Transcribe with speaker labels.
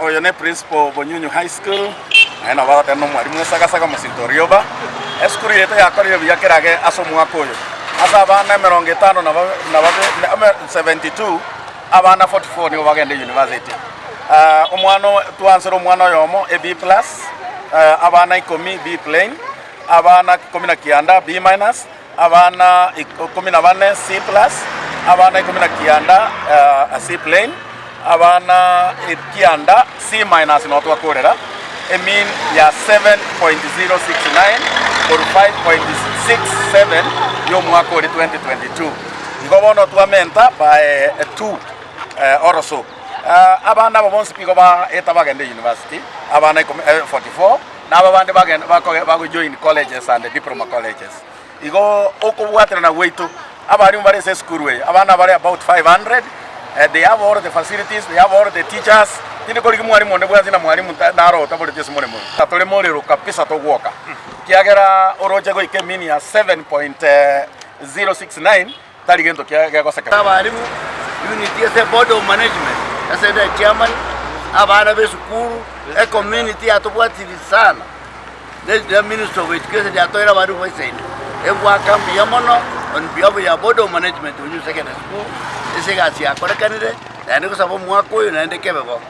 Speaker 1: oyo ne principal Bonyunyu High School aina bata no mwarimu saka musintorioba eskuru yete yakorire byakerage aso mwaka oyo asa abana 50 na 72 abana 44 nibo bagende university omwana tuansero omwana yomo a B+, abana 10 B plain, abana 10 kianda B-, abana 14 C+, abana 10 kianda C plain, abana kianda C- no twakorera mean ya 7.069 or 5.67 yo mwaka wa 2022 igobono twamenta by 2 or so. Abana bonse piko ba eta bagende university abana 44 na abandi bagende bago join colleges and diploma colleges igo okubwatira na weitu abari mbare se school way abana bare about 500. They have all the facilities, they have all the teachers. Tini kori mwalimu ne bwazi na mwalimu naro tabole tese mwalimu tatole morero kapisa to woka kiagera oroje go ikemini ya 7.069 tali gento kiagera ko sekretari
Speaker 2: abarimu unity as a board of management as the chairman abana be sukuru a community atobwatiri sana the minister of education atoira bari ko said e bwaka mbiyamono on behalf of board of management when you secondary school ese gasi akora kanire ndiko sabo mwako yo naende kebebo